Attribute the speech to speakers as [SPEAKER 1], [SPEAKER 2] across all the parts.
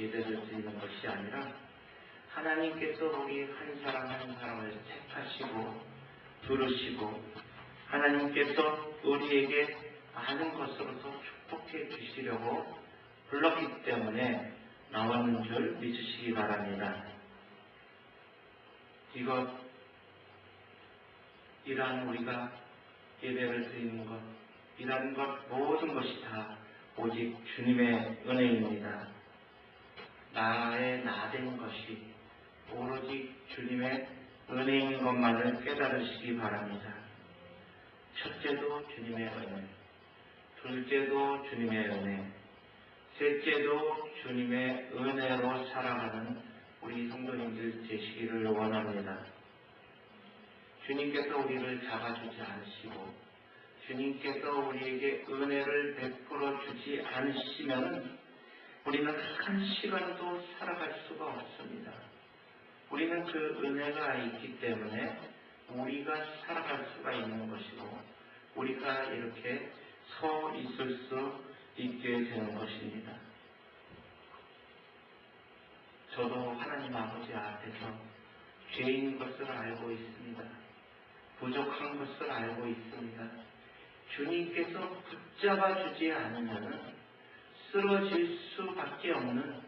[SPEAKER 1] 예배를 드리는 것이 아니라 하나님께서 우리 한 사람 한 사람을 택하시고 부르시고 하나님께서 우리에게 많은 것으로서 축복해 주시려고 불렀기 때문에 나왔는 줄 믿으시기 바랍니다. 이러한 우리가 예배를 드리는 것, 이러한 것 모든 것이 다 오직 주님의 은혜입니다. 나의 나된 것이 오로지 주님의 은혜인 것만을 깨달으시기 바랍니다. 첫째도 주님의 은혜, 둘째도 주님의 은혜, 셋째도 주님의 은혜로 살아가는 우리 성도님들 되시기를 원합니다. 주님께서 우리를 잡아주지 않으시고 주님께서 우리에게 은혜를 베풀어 주지 않으시면 우리는 한 시간도 살아갈 수가 없습니다. 우리는 그 은혜가 있기 때문에 우리가 살아갈 수가 있는 것이고 우리가 이렇게 서 있을 수 있게 되는 것입니다. 저도 하나님 아버지 앞에서 죄인 것을 알고 있습니다. 부족한 것을 알고 있습니다. 주님께서 붙잡아 주지 않으면 쓰러질 수밖에 없는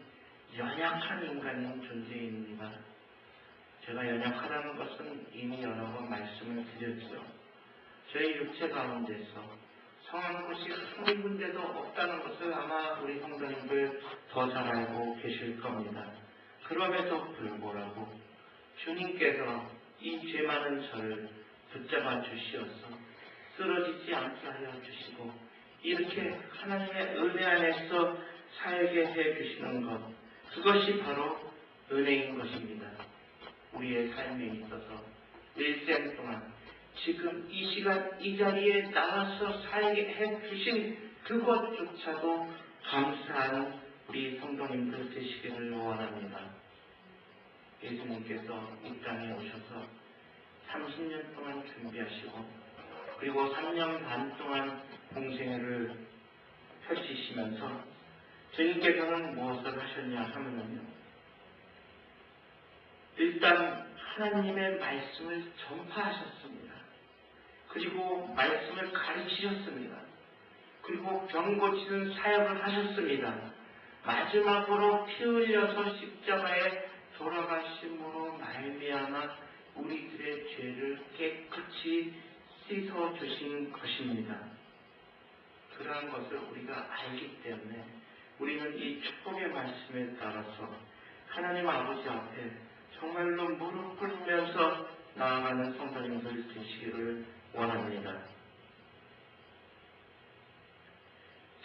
[SPEAKER 1] 연약한 인간인 존재입니다. 제가 연약하다는 것은 이미 여러 번 말씀을 드렸죠. 저희 육체 가운데서 성한 것이 한 군데도 없다는 것을 아마 우리 성도님들 더 잘 알고 계실 겁니다. 그럼에도 불구하고 주님께서 이 죄 많은 저를 붙잡아 주시어서 쓰러지지 않게 하여 주시고 이렇게 하나님의 은혜 안에서 살게 해 주시는 것, 그것이 바로 은혜인 것입니다. 우리의 삶에 있어서 일생 동안 지금 이 시간 이 자리에 나와서 살게 해 주신 그것조차도 감사하는 우리 성도님들 되시기를 원합니다. 예수님께서 이 땅에 오셔서 30년 동안 준비하시고 그리고 3년 반 동안 공생애를 펼치시면서 주님께서는 무엇을 하셨냐 하면요, 일단 하나님의 말씀을 전파하셨습니다. 그리고 말씀을 가르치셨습니다. 그리고 병 고치는 사역을 하셨습니다. 마지막으로 피 흘려서 십자가에 돌아가심으로 말미암아 우리들의 죄를 깨끗이 씻어주신 것입니다. 그러한 것을 우리가 알기 때문에 우리는 이 축복의 말씀에 따라서 하나님 아버지 앞에 정말로 무릎 꿇으면서 나아가는 성도님들 되시기를 원합니다.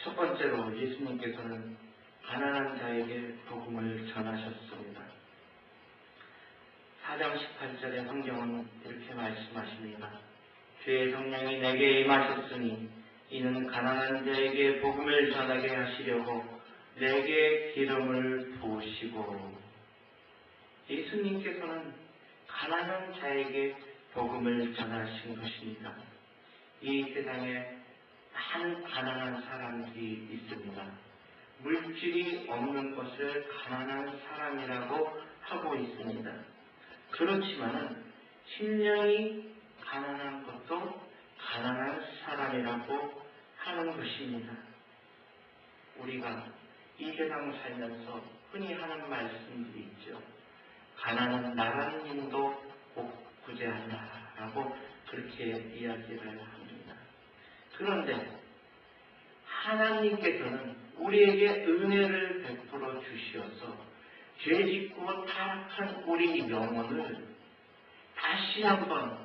[SPEAKER 1] 첫 번째로 예수님께서는 가난한 자에게 복음을 전하셨습니다. 4장 18절의 성경은 이렇게 말씀하십니다. 주의 성령이 내게 임하셨으니 이는 가난한 자에게 복음을 전하게 하시려고 내게 기름을 부으시고, 예수님께서는 가난한 자에게 복음을 전하신 것입니다. 이 세상에 많은 가난한 사람들이 있습니다. 물질이 없는 것을 가난한 사람이라고 하고 있습니다. 그렇지만 심령이 가난한 것도 가난한 사람이라고 하는 것입니다. 우리가 이 세상 살면서 흔히 하는 말씀들이 있죠. 가난은 나라님도 꼭 구제한다라고 그렇게 이야기를 합니다. 그런데 하나님께서는 우리에게 은혜를 베풀어 주시어서 죄짓고 타락한 우리 영혼을 다시 한번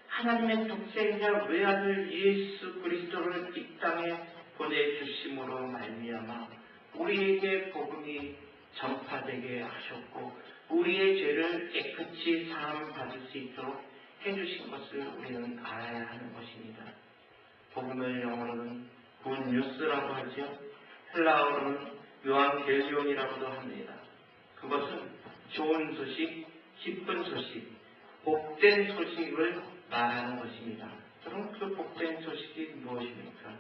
[SPEAKER 1] 하나님의 독생자 외아들 예수 그리스도를 이 땅에 보내주심으로 말미암아 우리에게 복음이 전파되게 하셨고 우리의 죄를 깨끗이 사함받을 수 있도록 해주신 것을 우리는 알아야 하는 것입니다. 복음을 영어로는 굿뉴스라고 하죠. 헬라어로는 요한겔리온이라고도 합니다. 그것은 좋은 소식, 기쁜 소식, 복된 소식을 말하는 것입니다. 그럼 그 복된 소식이 무엇입니까?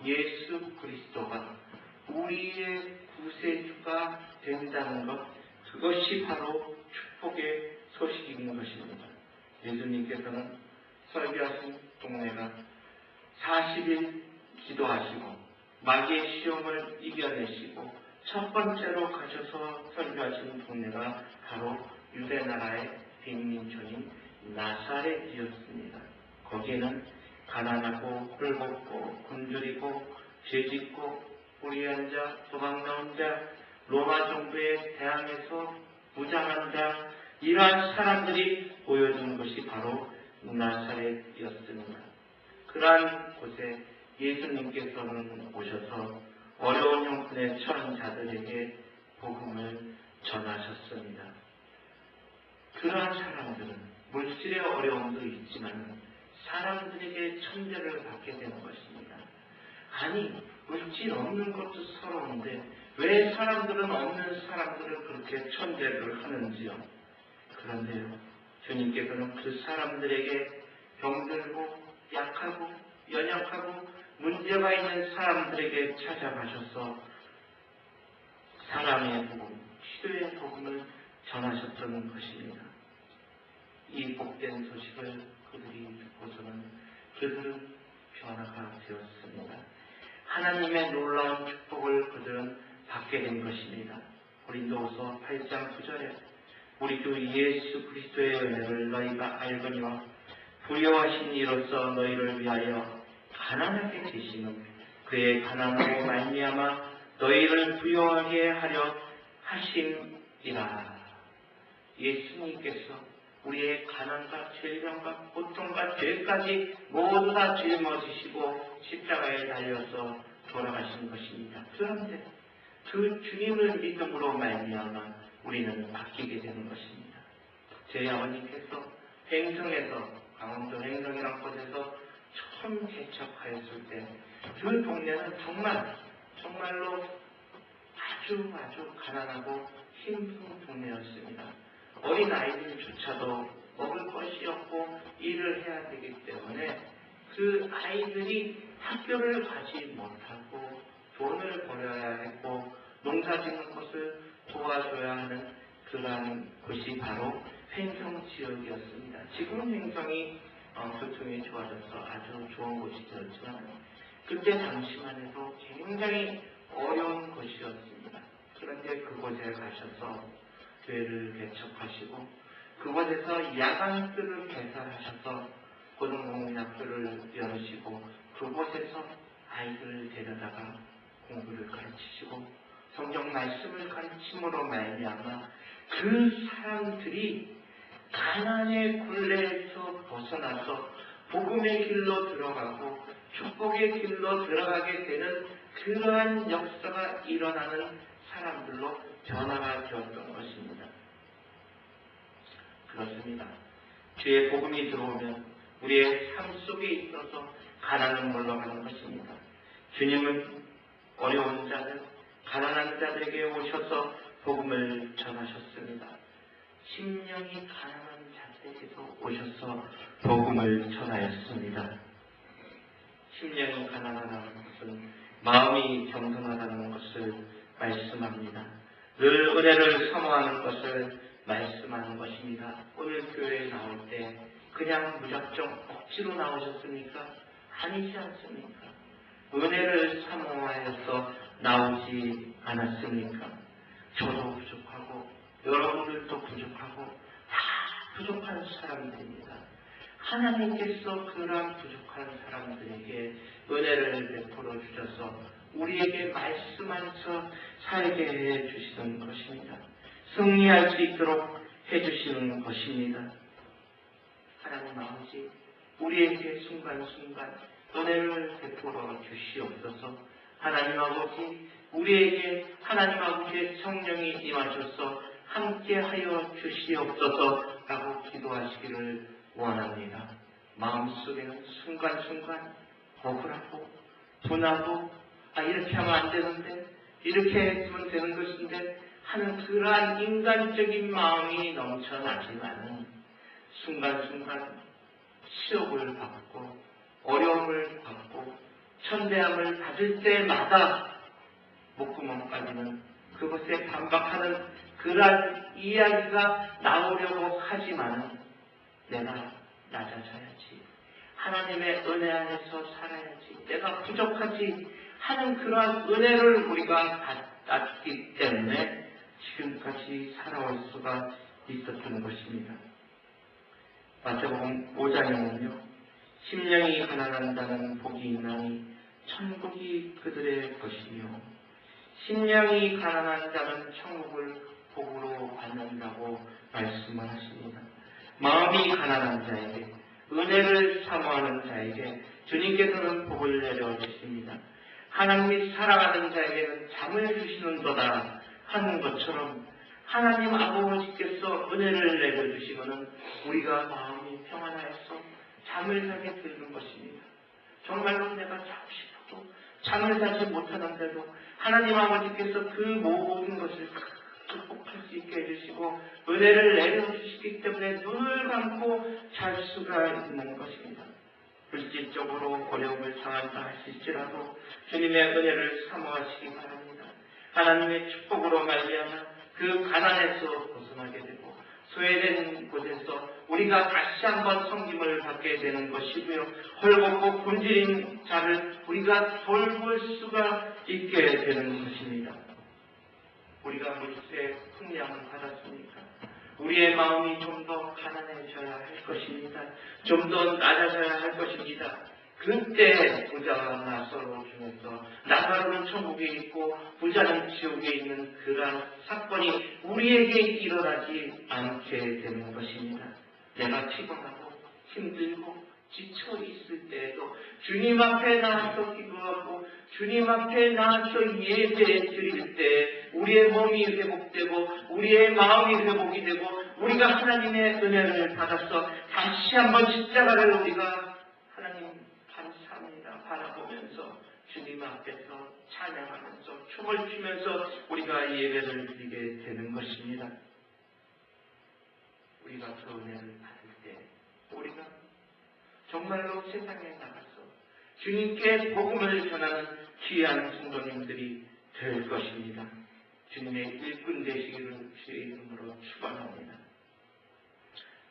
[SPEAKER 1] 예수 그리스도가 우리의 구세주가 된다는 것, 그것이 바로 축복의 소식인 것입니다. 예수님께서는 설교하신 동네가 40일 기도하시고 마귀의 시험을 이겨내시고 첫 번째로 가셔서 설교하신 동네가 바로 유대 나라의 빈민촌인 나사렛이었습니다. 거기에는 가난하고 홀벗고 굶주리고 죄짓고 불의한 자, 도망나온 자, 로마 정부에 대항해서 무장한 자, 이러한 사람들이 모여든 것이 바로 나사렛이었습니다. 그러한 곳에 예수님께서는 오셔서 어려운 형편에 처한 자들에게 복음을 전하셨습니다. 그러한 사람들은 물질의 어려움도 있지만 사람들에게 천대를 받게 되는 것입니다. 아니, 물질 없는 것도 서러운데 왜 사람들은 없는 사람들을 그렇게 천대를 하는지요? 그런데요, 주님께서는 그 사람들에게 병들고 약하고 연약하고 문제가 있는 사람들에게 찾아가셔서 사랑의 복음, 치료의 복음을 전하셨던 것입니다. 이 복된 소식을 그들이 듣고서는 그들은 변화가 되었습니다. 하나님의 놀라운 축복을 그들은 받게 된 것입니다. 고린도후서 8장 9절에 우리 주 예수 그리스도의 은혜를 너희가 알거니와 부요하신 이로써 너희를 위하여 가난하게 계시는 그의 가난으로 말미암아 너희를 부요하게 하려 하심이라. 예수님께서 우리의 가난과 질병과 고통과 죄까지 모두 다 짊어지시고 십자가에 달려서 돌아가신 것입니다. 그런데 그 주님을 믿음으로 말미암아 우리는 바뀌게 되는 것입니다. 제 아버님께서 행성에서 강원도 행성이라는 곳에서 처음 개척하였을 때 그 동네는 정말로 아주 가난하고 힘든 동네였습니다. 어린 아이들조차도 먹을 것이 없고 일을 해야 되기 때문에 그 아이들이 학교를 가지 못하고 돈을 벌여야 했고 농사 짓는 것을 도와줘야 하는 그러한 곳이 바로 횡성 지역이었습니다. 지금은 횡성이 교통이 좋아져서 아주 좋은 곳이 되었지만 그때 당시만 해도 굉장히 어려운 곳이었습니다. 그런데 그곳에 가셔서 교회를 개척하시고 그곳에서 야간교를 개설하셔서 고등공민학교를 열으시고 그곳에서 아이들을 데려다가 공부를 가르치시고 성경 말씀을 가르침으로 말미암아 그 사람들이 가난의 굴레에서 벗어나서 복음의 길로 들어가고 축복의 길로 들어가게 되는 그러한 역사가 일어나는 사람들로 변화가 되었던 것입니다. 그렇습니다. 주의 복음이 들어오면 우리의 삶 속에 있어서 가난은 물러가는 것입니다. 주님은 어려운 자들, 가난한 자들에게 오셔서 복음을 전하셨습니다. 심령이 가난한 자들에게서 오셔서 복음을 전하였습니다. 심령이 가난하다는 것은 마음이 겸손하다는 것을 말씀합니다. 늘 은혜를 사모하는 것을 말씀하는 것입니다. 오늘 교회에 나올 때 그냥 무작정 억지로 나오셨습니까? 아니지 않습니까? 은혜를 사모하여서 나오지 않았습니까? 저도 부족하고 여러분들도 부족하고 다 부족한 사람들입니다. 하나님께서 그러한 부족한 사람들에게 은혜를 베풀어 주셔서 우리에게 말씀하셔서 살게 해주시는 것입니다. 승리할 수 있도록 해주시는 것입니다. 하나님 아버지, 우리에게 순간순간 은혜를 베풀어 주시옵소서. 하나님 아버지, 우리에게 하나님 아버지의 성령이 임하셔서 함께하여 주시옵소서라고 기도하시기를 원합니다. 마음속에는 순간순간 억울하고 분하고 이렇게 하면 안 되는데 이렇게 했으면 되는 것인데 하는 그러한 인간적인 마음이 넘쳐나지만 순간순간 시험을 받고 어려움을 받고 천대함을 받을 때마다 목구멍까지는 그것에 반박하는 그러한 이야기가 나오려고 하지만 내가 낮아져야지, 하나님의 은혜 안에서 살아야지, 내가 부족하지 하는 그러한 은혜를 우리가 받았기 때문에 지금까지 살아올 수가 있었던 것입니다. 마태복음 5장에는요, 심령이 가난한 자는 복이 있나니 천국이 그들의 것이며 심령이 가난한 자는 천국을 복으로 받는다고 말씀을 하십니다. 마음이 가난한 자에게, 은혜를 사모하는 자에게 주님께서는 복을 내려주십니다. 하나님이 사랑하는 자에게는 잠을 주시는도다 하는 것처럼 하나님 아버지께서 은혜를 내려주시면 우리가 마음이 평안하여서 잠을 자게 되는 것입니다. 정말로 내가 자고 싶어도 잠을 자지 못하는데도 하나님 아버지께서 그 모든 것을 극복할 수 있게 해주시고 은혜를 내려주시기 때문에 눈을 감고 잘 수가 있는 것입니다. 물질적으로 어려움을 당한다 할지라도 주님의 은혜를 사모하시기 바랍니다. 하나님의 축복으로 말미암아 그 가난에서 벗어나게 되고 소외된 곳에서 우리가 다시 한번 섬김을 받게 되는 것이고요, 헐벗고 굶주린 자를 우리가 돌볼 수가 있게 되는 것입니다. 우리가 물질의 풍량을 받았으니까 우리의 마음이 좀 더 가난해져야 할 것입니다. 좀 더 낮아져야 할 것입니다. 그때 부자와 나사로 중에서 나사로는 천국에 있고 부자는 지옥에 있는 그러한 사건이 우리에게 일어나지 않게 되는 것입니다. 내가 피곤하고 힘들고 지쳐 있을 때에도 주님 앞에 나와서 기도하고 주님 앞에 나와서 예배 드릴 때 우리의 몸이 회복되고 우리의 마음이 회복이 되고 우리가 하나님의 은혜를 받아서 다시 한번 십자가를 우리가 하나님 감사합니다 바라보면서 주님 앞에서 찬양하면서 춤을 추면서 우리가 예배를 드리게 되는 것입니다. 우리가 그 은혜를 받을 때 우리가 정말로 세상에 나가서 주님께 복음을 전하는 귀한 성도님들이 될 것입니다. 주님의 일꾼 되시기를 주의 이름으로 축원합니다.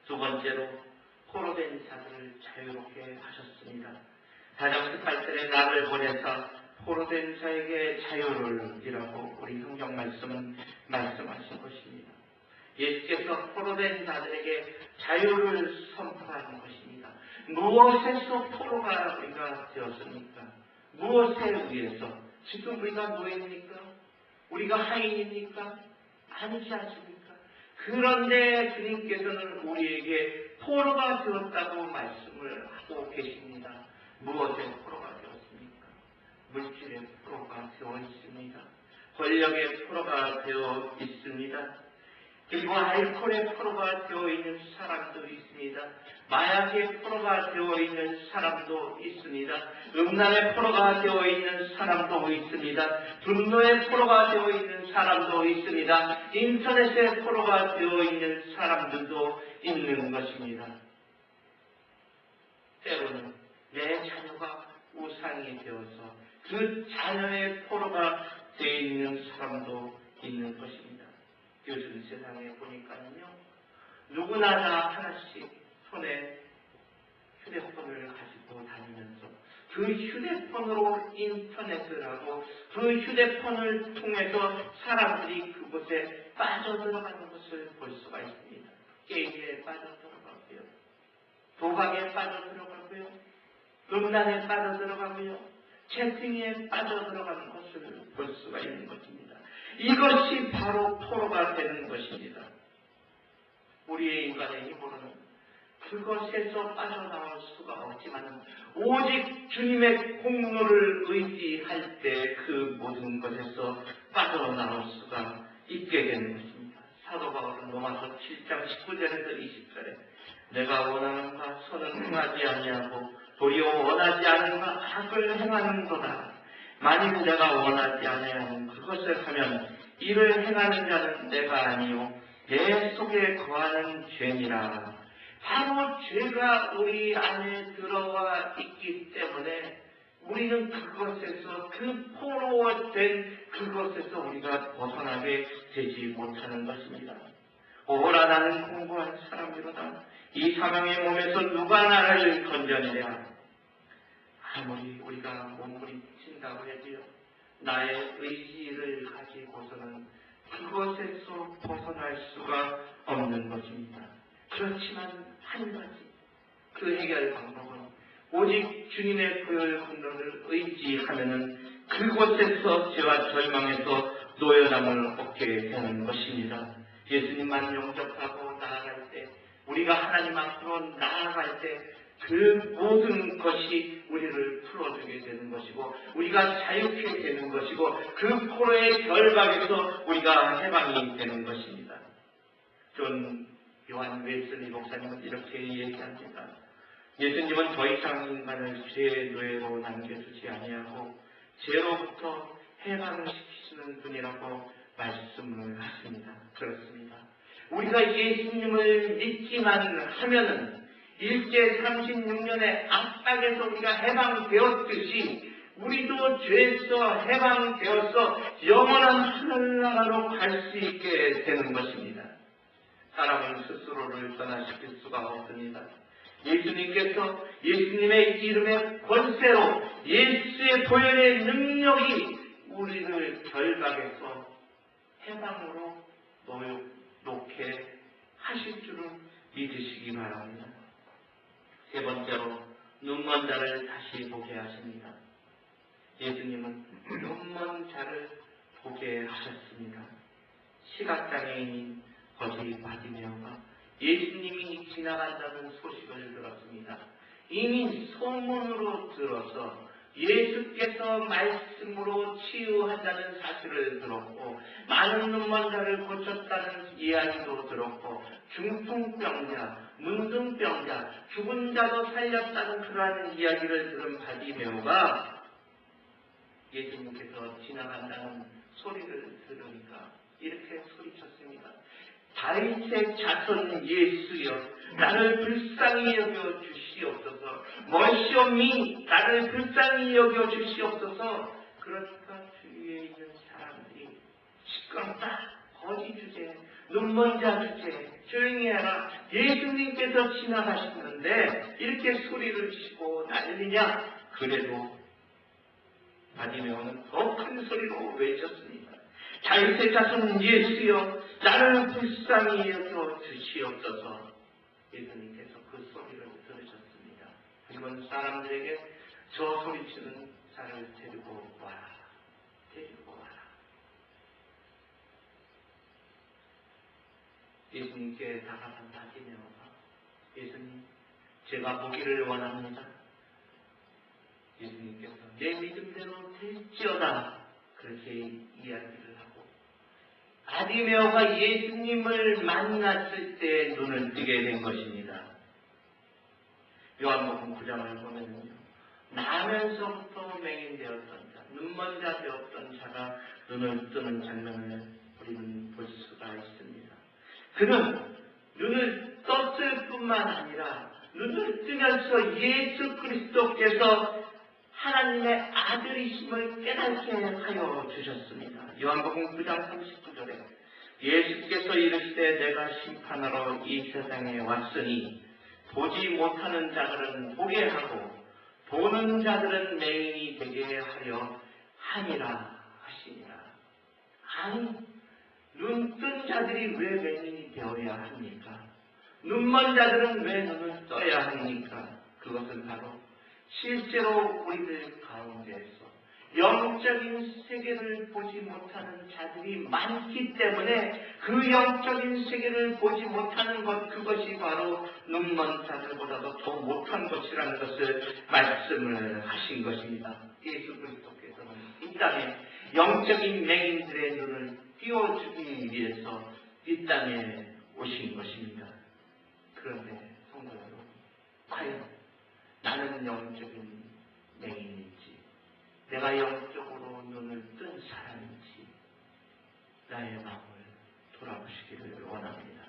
[SPEAKER 1] 두 번째로 포로된 자들을 자유롭게 하셨습니다. 4장 18절에 나를 보내사 포로된 자에게 자유를 이라고 우리 성경 말씀은 말씀하신 것입니다. 예수께서 포로된 자들에게 자유를 선포하는 것입니다. 무엇에서 포로가 우리가 되었습니까? 무엇에 의해서? 지금 우리가 노예입니까? 우리가 하인입니까? 아니지 않습니까? 그런데 주님께서는 우리에게 포로가 되었다고 말씀을 하고 계십니다. 무엇에 포로가 되었습니까? 물질의 포로가 되어 있습니다. 권력의 포로가 되어 있습니다. 그리고 알코올의 포로가 되어 있는 사람도 있습니다. 마약의 포로가 되어 있는 사람도 있습니다. 음란의 포로가 되어 있는 사람도 있습니다. 분노의 포로가 되어 있는 사람도 있습니다. 인터넷의 포로가 되어 있는 사람들도 있는 것입니다. 때로는 내 자녀가 우상이 되어서 그 자녀의 포로가 되어 있는 사람도 있는 것입니다. 요즘 세상에 보니까는요, 누구나 다 하나씩 손에 휴대폰을 가지고 다니면서 그 휴대폰으로 인터넷을 하고 그 휴대폰을 통해서 사람들이 그곳에 빠져들어가는 것을 볼 수가 있습니다. 게임에 빠져들어가고요, 도박에 빠져들어가고요, 음란에 빠져들어가고요, 채팅에 빠져들어가는 것을 볼 수가 있는 것입니다. 이것이 바로 포로가 되는 것입니다. 우리의 인간의 힘으로는 그것에서 빠져나올 수가 없지만 오직 주님의 공로를 의지할 때 그 모든 것에서 빠져나올 수가 있게 되는 것입니다. 사도 바울은 로마서 7장 19절에서 20절에 내가 원하는 바 선은 행하지 아니하고 도리어 원하지 않은 바 악을 행하는도다. 만일 내가 원하지 아니하는 그것을 하면 이를 행하는 자는 내가 아니요 내 속에 거하는 죄니라. 바로 죄가 우리 안에 들어와 있기 때문에 우리는 그것에서, 그 포로된 그것에서 우리가 벗어나게 되지 못하는 것입니다. 오라, 나는 공고한 사람이로다. 이 사망의 몸에서 누가 나를 건져내랴. 아무리 우리가 몸부림친다고 해도요, 나의 의지를 가지고서는 그것에서 벗어날 수가 없는 것입니다. 그렇지만 한 가지, 그 해결 방법은 오직 주님의 보혈 건너를 의지하면은 그곳에서 죄와 절망에서 노여함을 얻게 되는 것입니다. 예수님만 영접하고 나아갈 때, 우리가 하나님 앞으로 나아갈 때 그 모든 것이 우리를 풀어주게 되는 것이고, 우리가 자유케 되는 것이고, 그 포로의 결박에서 우리가 해방이 되는 것입니다. 존 요한 웨슬리 목사님은 이렇게 얘기합니다. 예수님은 더 이상 인간을 죄의 노예로 남겨두지 아니하고 죄로부터 해방시키시는 분이라고 말씀을 하십니다. 그렇습니다. 우리가 예수님을 믿기만 하면은 일제 36년의 압박에서 우리가 해방되었듯이 우리도 죄에서 해방되어서 영원한 하늘나라로 갈 수 있게 되는 것입니다. 사람은 스스로를 변화시킬 수가 없습니다. 예수님께서 예수님의 이름의 권세로 예수의 보혈의 능력이 우리를 결박에서 해방으로 놓게 하실 줄을 믿으시기 바랍니다. 세 번째로 눈먼 자를 다시 보게 하십니다. 예수님은 눈먼 자를 보게 하셨습니다. 시각장애인인 거지 바디메오가 예수님이 지나간다는 소식을 들었습니다. 이미 소문으로 들어서 예수께서 말씀으로 치유한다는 사실을 들었고, 많은 눈먼 자를 고쳤다는 이야기도 들었고, 중풍병자, 문둥병자, 죽은 자도 살렸다는 그러한 이야기를 들은 바디메오가 예수님께서 지나간다는 소리를 들으니까 이렇게 소리쳤습니다. 다윗의 자손 예수여, 나를 불쌍히 여겨 주시옵소서. 머시옵니, 나를 불쌍히 여겨 주시옵소서. 그러니까 주위에 있는 사람들이 시끄럽다, 거지 주제, 눈먼 자 주제, 조용히 해라, 예수님께서 지나가시는데 이렇게 소리를 치고 난리냐. 그래도 바디메오는 더 큰 소리로 외쳤습니다. 다윗의 자손 예수여, 나를 불쌍히 여겨 주시옵소서. 예수님께서 그 소리를 들으셨습니다. 이건 사람들에게 저 소리치는 자를 데리고 와라, 데리고 와라. 예수님께 다가간 바디메오가, 예수님, 제가 보기를 원합니다. 예수님께서 내 믿음대로 될지어다, 그렇게 이야기를 하고, 바디메오가 예수님을 만났을 때 눈을 뜨게 된 것입니다. 요한복음 9장을 보면요, 나면서부터 맹인되었던 자, 눈먼 자 되었던 자가 눈을 뜨는 장면을 우리는 볼 수가 있습니다. 그는 눈을 떴을 뿐만 아니라 눈을 뜨면서 예수 그리스도께서 하나님의 아들이심을 깨닫게 하여 주셨습니다. 요한복음 9장 39절에 예수께서 이르시되 내가 심판하러 이 세상에 왔으니 보지 못하는 자들은 보게 하고 보는 자들은 맹인이 되게 하려 하니라 하시니라. 아니, 눈 뜬 자들이 왜 맹인이 되어야 합니까? 눈먼 자들은 왜 눈을 떠야 합니까? 그것은 바로 실제로 우리들 가운데에서 영적인 세계를 보지 못하는 자들이 많기 때문에 그 영적인 세계를 보지 못하는 것, 그것이 바로 눈먼 자들보다도 더 못한 것이라는 것을 말씀을 하신 것입니다. 예수 그리스도께서는 이 땅에 영적인 맹인들의 눈을 띄워주기 위해서 이 땅에 오신 것입니다. 그런데 성도 여러분, 과연 나는 영적인 맹인인지, 내가 영적으로 눈을 뜬 사람인지 나의 마음을 돌아보시기를 원합니다.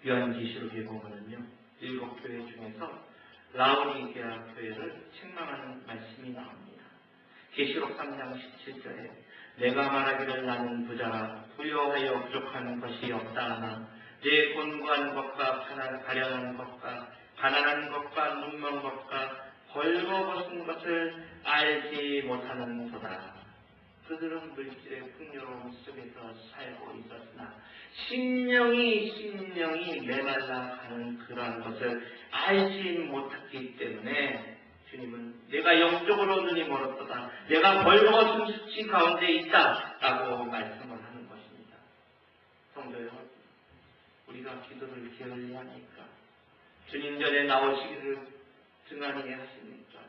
[SPEAKER 1] 요한계시록에 보면은요, 7 교회 중에서 라오디게아 교회를 책망하는 말씀이 나옵니다. 계시록 3장 17절에 내가 말하기를 나는 부자라 부여하여 부족한 것이 없다 하나 내 곤고한 것과 가련한 것과 가난한 것과 눈먼 것과 벌거벗은 것을 알지 못하는도다. 그들은 물질의 풍요로움 속에서 살고 있었으나 심령이 메말라 가는 그러한 것을 알지 못했기 때문에 주님은 내가 영적으로 눈이 멀었도다. 내가 벌거벗은 수치 가운데 있다. 라고 말씀을 하는 것입니다. 성도 여러분, 우리가 기도를 게을리하니까 주님 전에 나오시기를 등한히 하십니까?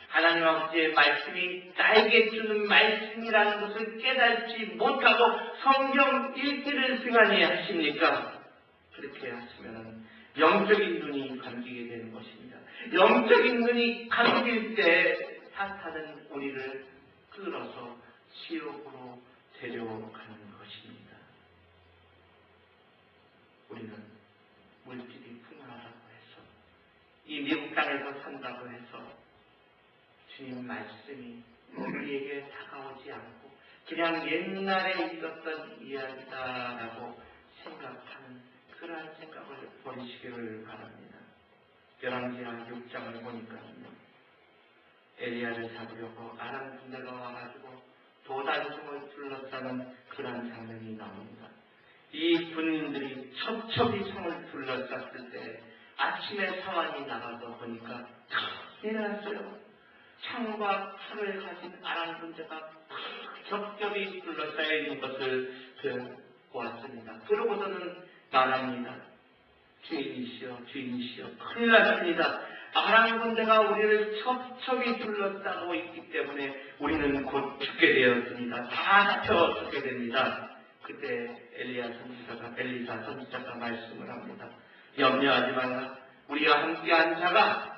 [SPEAKER 1] 하나님 아버지의 말씀이 나에게 주는 말씀이라는 것을 깨닫지 못하고 성경 읽기를 등한히 하십니까? 그렇게 하시면 영적인 눈이 감기게 되는 것입니다. 영적인 눈이 감길 때 사탄은 우리를 끌어서 지옥으로 데려가는 것입니다. 우리는 물질이 풍요하다고 해서 이 미국 땅에서 산다고 해서 주님 말씀이 우리에게 다가오지 않고 그냥 옛날에 있었던 이야기다라고 생각하는 그러한 생각을 버리시기를 바랍니다. 열왕기하 6장을 보니까요. 엘리야를 잡으려고 아람 군대가 와가지고 도단성을 둘러싸는 그러한 장면이 나옵니다. 이 군인들이 첩첩이 성을 둘러쌌을 때 아침에 사환이 나가서 보니까 내려왔어요. 창과 칼을 가진 아람 군대가 겹겹이 둘러싸여 있는 것을 보았습니다. 그러고서는 말합니다. 주인이시여 큰일 났습니다. 아람 군대가 우리를 첩첩이 둘러싸고 있기 때문에 우리는 곧 죽게 되었습니다. 다 잡혀 죽게 됩니다. 그때 엘리사 선지자가 말씀을 합니다. 염려하지 말라. 우리와 함께한 자가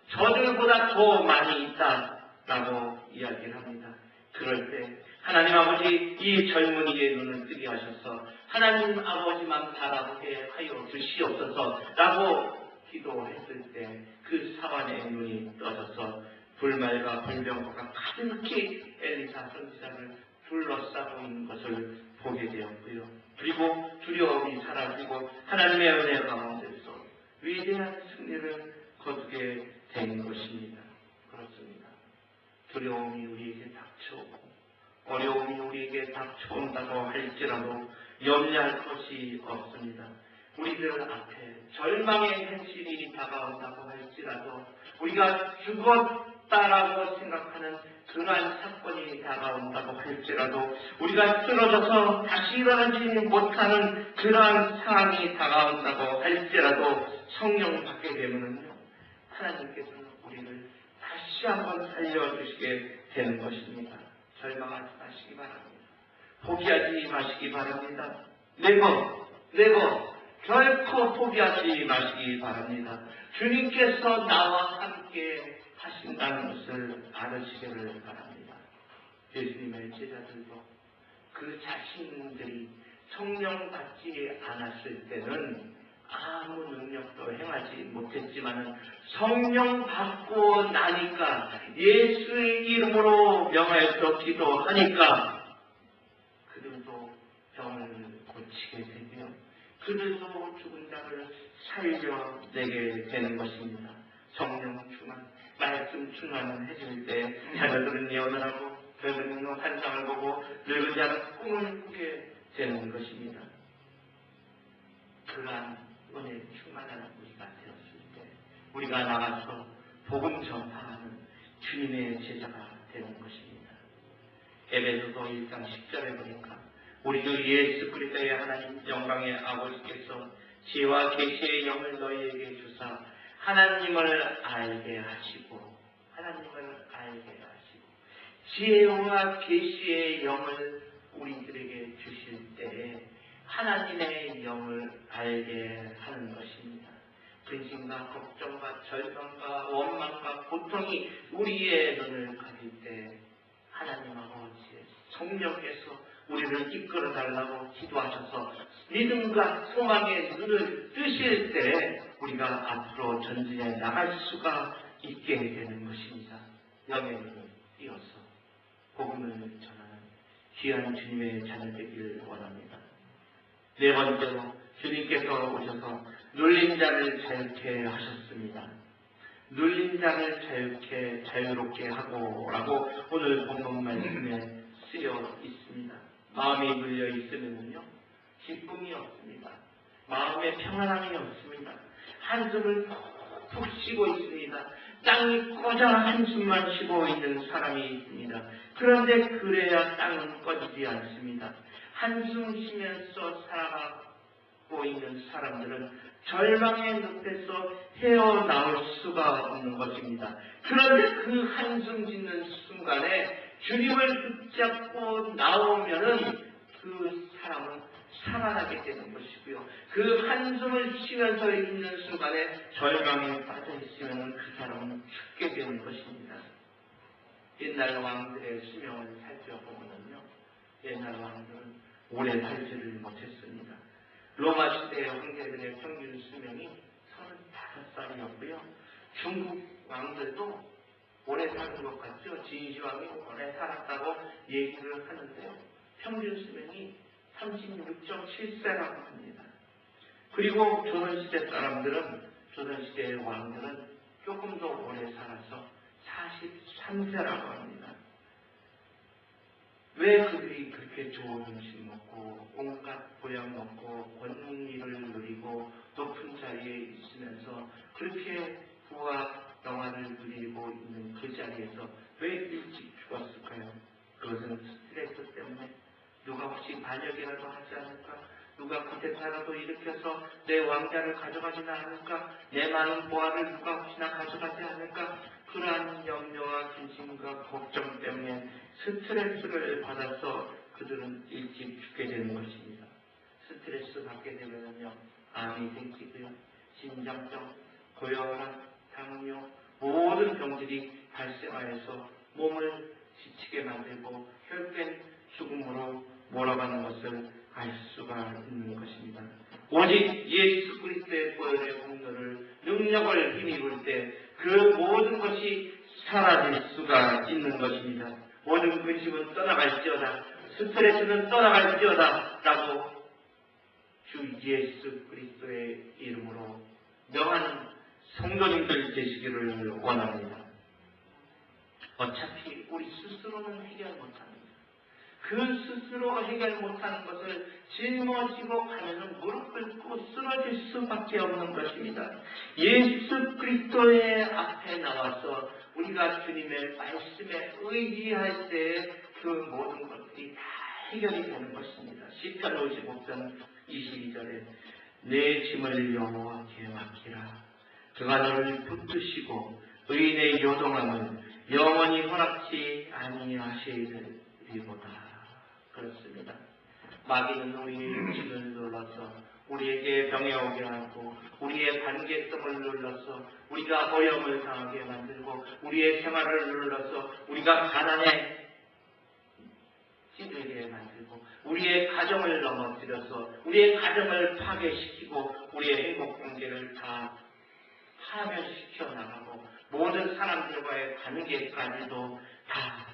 [SPEAKER 1] 저들보다 더 많이 있다라고 이야기를 합니다. 그럴 때 하나님 아버지 이 젊은이의 눈을 뜨게 하셔서 하나님 아버지만 바라보게 하여 주시옵소서라고 기도했을 때 그 사환의 눈이 떠져서 불말과 불병거가 가득히 엘리사 선지자를 둘러싸고 있는 것을 보게 되었고요. 그리고 두려움이 사라지고 하나님의 은혜 가운데서 위대한 승리를 거두게 된 것입니다. 그렇습니다. 두려움이 우리에게 닥쳐오고 어려움이 우리에게 닥쳐온다고 할지라도 염려할 것이 없습니다. 우리들 앞에 절망의 현실이 다가온다고 할지라도 우리가 죽었다라고 생각하는 그러한 사건이 다가온다고 할지라도 우리가 쓰러져서 다시 일어나지 못하는 그러한 상황이 다가온다고 할지라도 성령 받게 되면은요 하나님께서는 우리를 다시 한번 살려주시게 되는 것입니다. 절망하지 마시기 바랍니다. 포기하지 마시기 바랍니다. 네버 결코 포기하지 마시기 바랍니다. 주님께서 나와 함께 하신다는 것을 알으시기를 바랍니다. 예수님의 제자들도 그 자신들이 성령 받지 않았을 때는 아무 능력도 행하지 못했지만 성령 받고 나니까 예수의 이름으로 명하여서 기도하니까 그들도 병을 고치게 되며 그들도 죽은 자를 살려내게 되는 것입니다. 성령 충만, 말씀 충만해질 때 자녀들은 예언을 하고 젊은 환상을 보고 늙은 자는 꿈을 꾸게 되는 것입니다. 그러한 은혜 충만한 우리가 되었을 때 우리가 나가서 복음 전파하는 주님의 제자가 되는 것입니다. 에베소서 1장 10절에 보니까 우리 주 예수 그리스도의 하나님 영광의 아버지께서 지혜와 계시의 영을 너희에게 주사 하나님을 알게 하시고 지혜와 계시의 영을 우리들에게 주실 때에 하나님의 영을 알게 하는 것입니다. 근심과 걱정과 절망과 원망과 고통이 우리의 눈을 가릴 때 하나님 아버지의 성령께서 우리를 이끌어 달라고 기도하셔서 믿음과 소망의 눈을 뜨실 때 우리가 앞으로 전진해 나갈 수가 있게 되는 것입니다. 영의 눈을 띄어서 복음을 전하는 귀한 주님의 자녀 되기를 원합니다. 네 번째로 주님께서 오셔서 눌린 자를 자유케 하셨습니다. 눌린 자를 자유롭게 하고라고 오늘 본문 말씀에 쓰여 있습니다. 마음이 눌려 있으면요 기쁨이 없습니다. 마음에 평안함이 없습니다. 한숨을 푹 쉬고 있습니다. 땅이 꺼져 한숨만 쉬고 있는 사람이 있습니다. 그런데 그래야 땅은 꺼지지 않습니다. 한숨 쉬면서 살아가고 있는 사람들은 절망의 늪에서 헤어나올 수가 없는 것입니다. 그런데 그 한숨 짓는 순간에 주님을 붙잡고 나오면은 그 사람은 살아나게 되는 것이고요. 그 한숨을 쉬면서 있는 순간에 절망에 빠져 있으면 그 사람은 죽게 되는 것입니다. 옛날 왕들의 수명을 살펴보면요, 옛날 왕들은 오래 살지를 못했습니다. 로마 시대의 황제들의 평균 수명이 35살이었고요. 중국 왕들도 오래 사는 것 같죠. 진시황이 오래 살았다고 얘기를 하는데요. 평균 수명이 36.7세라고 합니다. 그리고 조선시대 사람들은, 조선시대의 왕들은 조금 더 오래 살아서 43세라고 합니다. 왜 그들이 그렇게 좋은 음식 먹고 온갖 보약 먹고 권위를 누리고 높은 자리에 있으면서 그렇게 부와 영화를 누리고 있는 그 자리에서 왜 일찍 죽었을까요? 그것은 스트레스 때문에 누가 혹시 반역이라도 하지 않을까? 누가 쿠데타라도 일으켜서 내 왕자를 가져가지는 않을까? 내 많은 보화를 누가 혹시나 가져가지 않을까? 그러한 염려와 근심과 걱정 때문에 스트레스를 받아서 그들은 일찍 죽게 되는 것입니다. 스트레스 받게 되면요, 암이 생기고요, 심장병, 고혈압, 당뇨, 모든 병들이 발생하여서 몸을 지치게 만들고 혈관 죽음으로 몰아가는 것을 알 수가 있는 것입니다. 오직 예수 그리스도의 보혈의 공로를 능력을 힘입을 때 그 모든 것이 사라질 수가 있는 것입니다. 모든 근심은 떠나갈지어다, 스트레스는 떠나갈지어다 라고 주 예수 그리스도의 이름으로 명하는 성도님들 되시기를 원합니다. 어차피 우리 스스로는 해결 못합니다. 그 스스로 해결 못하는 것을 짊어지고 가면은 무릎 꿇고 쓰러질 수밖에 없는 것입니다. 예수 그리스도의 앞에 나와서 우리가 주님의 말씀에 의지할 때 그 모든 것들이 다 해결이 되는 것입니다. 시편 55편 22절에 내 짐을 여호와께 맡기라. 그가 너를 붙드시고 의인의 요동함을 영원히 허락지 아니하시리로다. 그렇습니다. 마귀는 우리의 짐을 눌러서 우리에게 병에 오게 하고 우리의 관계성을 눌러서 우리가 어려움을 당하게 만들고 우리의 생활을 눌러서 우리가 가난에 찌들게 만들고 우리의 가정을 넘어뜨려서 우리의 가정을 파괴시키고 우리의 행복 관계를 다 파멸시켜 나가고 모든 사람들과의 관계까지도 다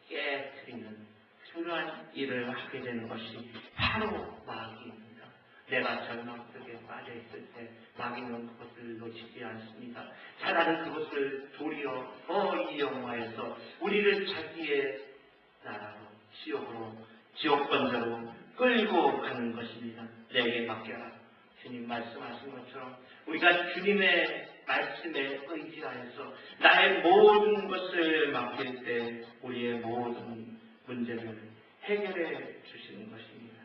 [SPEAKER 1] 깨뜨리는 그러한 일을 하게 되는 것이 바로 마귀입니다. 내가 절망 속에 빠져 있을 때 마귀는 그것을 놓치지 않습니다. 사단은 그것을 도리어 이용하여서 우리를 자기의 나라로 지옥 번자로 끌고 가는 것입니다. 내게 맡겨라. 주님 말씀하신 것처럼 우리가 주님의 말씀에 의지하여서 나의 모든 것을 맡길 때 우리의 모든 문제를 해결해 주시는 것입니다.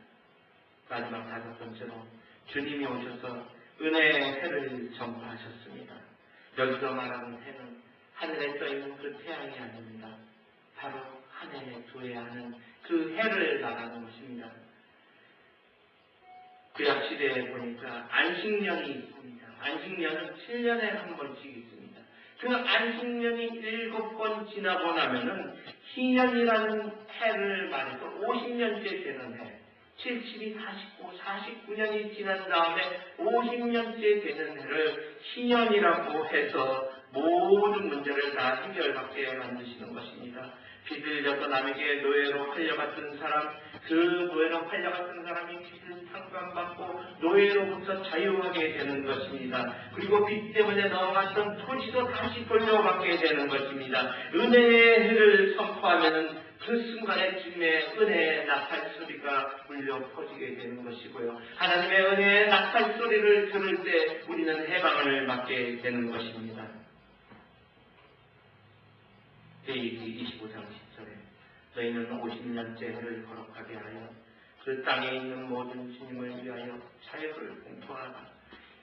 [SPEAKER 1] 마지막 5번째로 주님이 오셔서 은혜의 해를 전파하셨습니다. 여기서 말하는 해는 하늘에 떠있는 그 태양이 아닙니다. 바로 한 해에 2해 하는 그 해를 말하는 것입니다. 구약시대에 보니까 안식년이 있습니다. 안식년은 7년에 한 번씩 있습니다. 그 안식년이 7번 지나고 나면은 희년이라는 해를 말해서 50년째 되는 해, 77이 49, 49년이 지난 다음에 50년째 되는 해를 희년이라고 해서 모든 문제를 다 해결받게 만드시는 것입니다. 빚을 남에게 노예로 팔려갔던 사람, 그 노예로 팔려갔던 사람이 빚을 상환받고 노예로부터 자유하게 되는 것입니다. 그리고 빚 때문에 넘어갔던 토지도 다시 돌려받게 되는 것입니다. 은혜의 해를 선포하면은 그 순간에 주님의 은혜의 나팔 소리가 울려 퍼지게 되는 것이고요. 하나님의 은혜의 나팔 소리를 들을 때 우리는 해방을 받게 되는 것입니다. 레위기 25장 10절에 너희는 50년째 해를 거룩하게 하여 그 땅에 있는 모든 주님을 위하여 자유를 공포하라.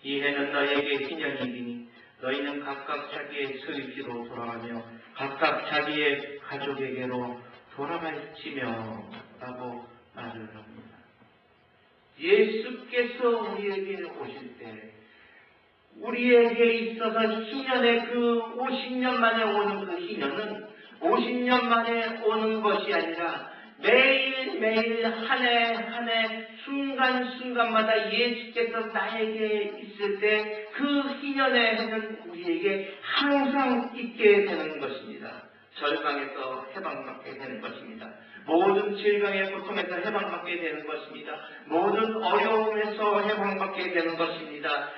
[SPEAKER 1] 이 해는 너희에게 희년이니 너희는 각각 자기의 소유지로 돌아가며 각각 자기의 가족에게로 돌아갈지며 라고 말을 합니다. 예수께서 우리에게 오실 때 우리에게 있어서 희년의 그 50년 만에 오는 그 희년은 50년 만에 오는 것이 아니라 매일매일 한 해 순간순간마다 예수께서 나에게 있을 때 그 희년의 해는 우리에게 항상 있게 되는 것입니다. 절강에서 해방받게 되는 것입니다. 모든 질병의 고통에서 해방받게 되는 것입니다. 모든 어려움에서 해방받게 되는 것입니다.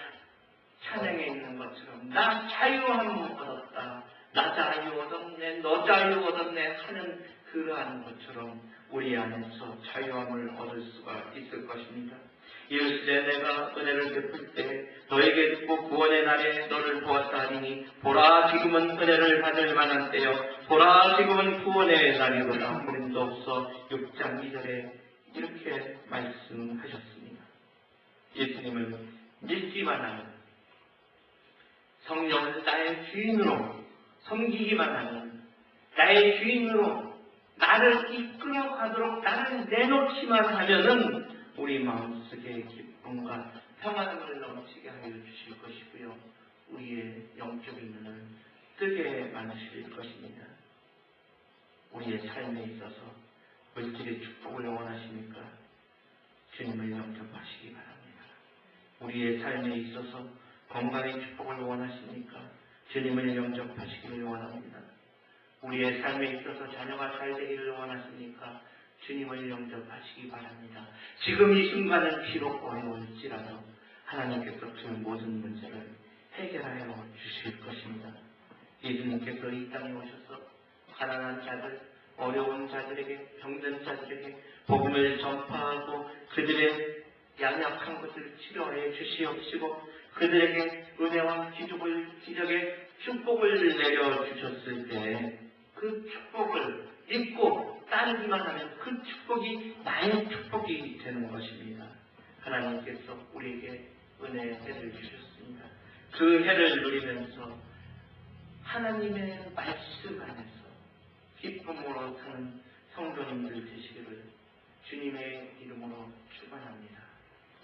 [SPEAKER 1] 찬양에 있는 것처럼 나 자유함 얻었다, 나 자유 얻었네, 너 자유 얻었네 하는 그러한 것처럼 우리 안에서 자유함을 얻을 수가 있을 것입니다. 이르시되 내가 은혜를 베풀 때 너에게 듣고 구원의 날에 너를 보았다 하리니 보라 지금은 은혜를 받을 만한 때요 보라 지금은 구원의 날이로다. 고린도후서 6장 2절에 이렇게 말씀하셨습니다. 예수님을 믿기만 하면, 성령을 나의 주인으로 섬기기만 하면, 나의 주인으로 나를 이끌어 가도록 나를 내놓기만 하면은 우리 마음속에 기쁨과 평안을 넘치게 하여 주실 것이고요. 우리의 영적인 눈을 뜨게 만드실 것입니다. 우리의 삶에 있어서 물질의 축복을 원하십니까? 주님을 영접하시기 바랍니다. 우리의 삶에 있어서 건강의 축복을 원하십니까? 주님을 영접하시기를 원합니다. 우리의 삶에 있어서 자녀가 잘 되기를 원하십니까? 주님을 영접하시기 바랍니다. 지금 이 순간은 비록 어려울지라도 하나님께서 그 모든 문제를 해결하여 주실 것입니다. 예수님께서 이 땅에 오셔서 가난한 자들, 어려운 자들에게, 병든 자들에게 복음을 전파하고 그들의 양약한 것을 치료해 주시옵시고 그들에게 은혜와 기적의 축복을 내려주셨을 때 그 축복을 믿고 따르기만 하면 그 축복이 나의 축복이 되는 것입니다. 하나님께서 우리에게 은혜의 해를 주셨습니다. 그 해를 누리면서 하나님의 말씀 안에서 기쁨으로 사는 성도님들 되시기를 주님의 이름으로 축원합니다.